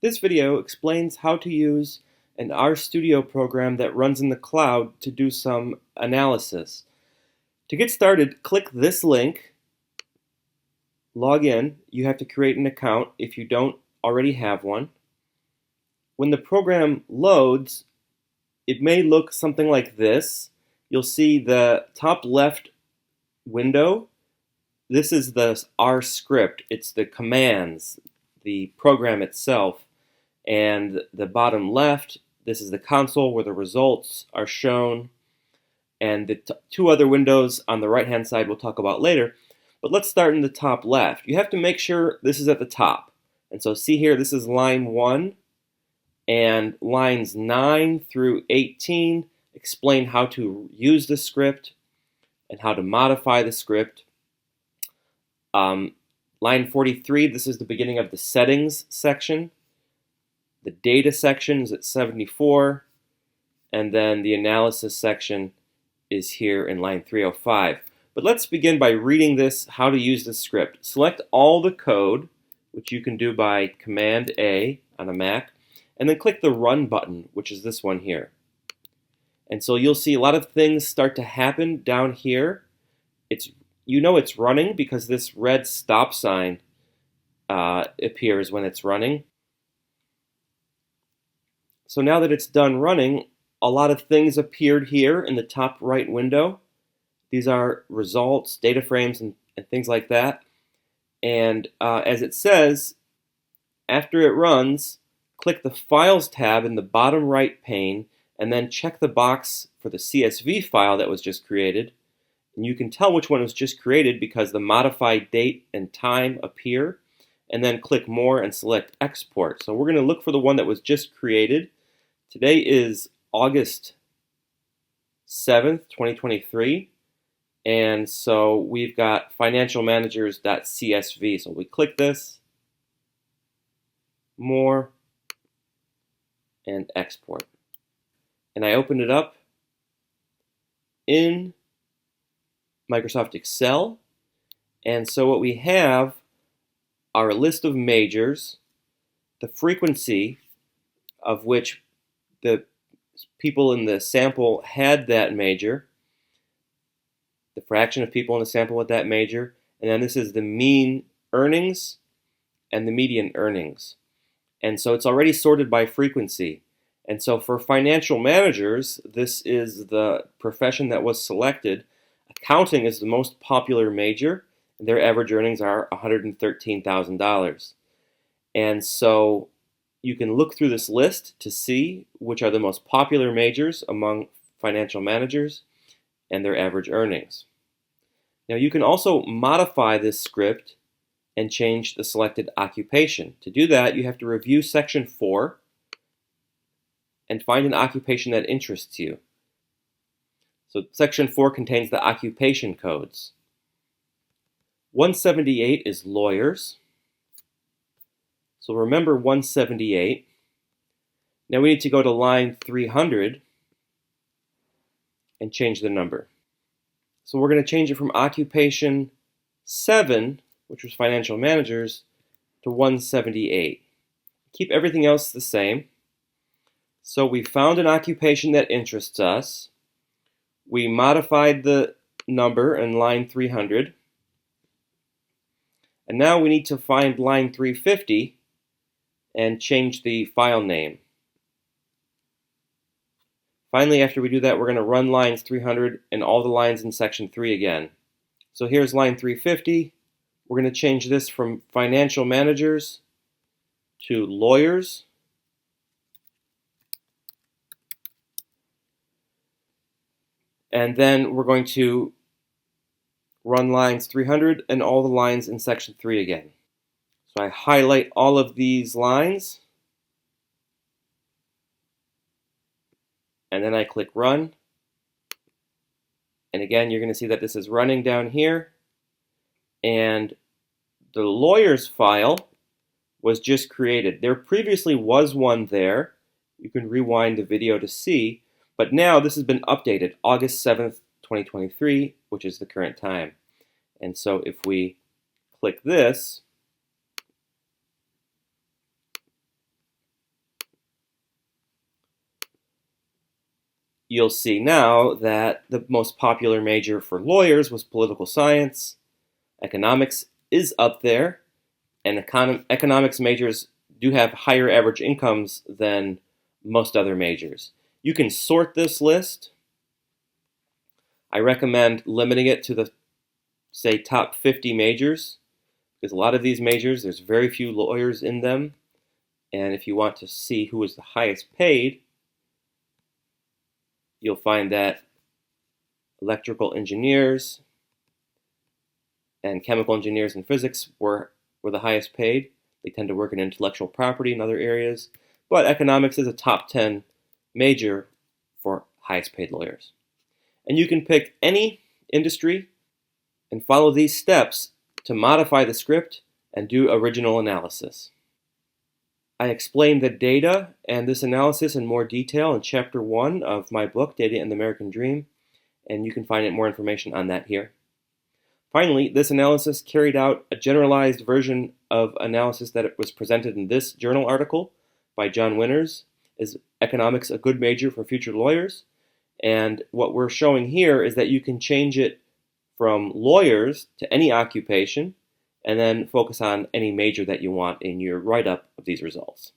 This video explains how to use an RStudio program that runs in the cloud to do some analysis. To get started, click this link, log in. You have to create an account if you don't already have one. When the program loads, it may look something like this. You'll see the top left window. This is the R script. It's the commands, the program itself. And the bottom left, this is the console where the results are shown. And the two other windows on the right-hand side we'll talk about later. But let's start in the top left. You have to make sure this is at the top. And so see here, this is line 1. And lines 9 through 18 explain how to use the script and how to modify the script. Line 43, this is the beginning of the settings section. The data section is at 74, and then the analysis section is here in line 305. But let's begin by reading this, how to use this script. Select all the code, which you can do by Command A on a Mac, and then click the Run button, which is this one here. And so you'll see a lot of things start to happen down here. You know it's running because this red stop sign appears when it's running. So now that it's done running, a lot of things appeared here in the top right window. These are results, data frames, and things like that. And as it says, after it runs, click the Files tab in the bottom right pane, and then check the box for the CSV file that was just created. And you can tell which one was just created because the modified date and time appear. And then click More and select Export. So we're going to look for the one that was just created. Today is August 7th, 2023. And so we've got financialmanagers.csv. So we click this, More, and Export. And I open it up in Microsoft Excel. And so what we have are a list of majors, the frequency of which the people in the sample had that major, the fraction of people in the sample with that major, and then this is the mean earnings and the median earnings. And so it's already sorted by frequency. And so for financial managers, this is the profession that was selected. Accounting is the most popular major. Their average earnings are $113,000. And so you can look through this list to see which are the most popular majors among financial managers and their average earnings. Now you can also modify this script and change the selected occupation. To do that, you have to review section 4 and find an occupation that interests you. So section 4 contains the occupation codes. 178 is lawyers. So remember 178. Now we need to go to line 300 and change the number. So we're going to change it from occupation 7, which was financial managers, to 178. Keep everything else the same. So we found an occupation that interests us. We modified the number in line 300. And now we need to find line 350 and change the file name. Finally, after we do that, we're going to run lines 300 and all the lines in section 3 again. So here's line 350. We're going to change this from financial managers to lawyers. And then we're going to run lines 300 and all the lines in section 3 again. So I highlight all of these lines, and then I click Run. And again, you're going to see that this is running down here. And the lawyers file was just created. There previously was one there. You can rewind the video to see. But now this has been updated, August 7th, 2023, which is the current time. And so if we click this, you'll see now that the most popular major for lawyers was political science. Economics is up there, and economics majors do have higher average incomes than most other majors. You can sort this list. I recommend limiting it to the, say, top 50 majors, because a lot of these majors, there's very few lawyers in them, and if you want to see who is the highest paid, you'll find that electrical engineers and chemical engineers and physics were the highest paid. They tend to work in intellectual property and other areas, but economics is a top 10 major for highest paid lawyers. And you can pick any industry and follow these steps to modify the script and do original analysis. I explain the data and this analysis in more detail in Chapter 1 of my book, Data and the American Dream, and you can find more information on that here. Finally, this analysis carried out a generalized version of analysis that was presented in this journal article by John Winters. Is economics a good major for future lawyers? And what we're showing here is that you can change it from lawyers to any occupation and then focus on any major that you want in your write-up of these results.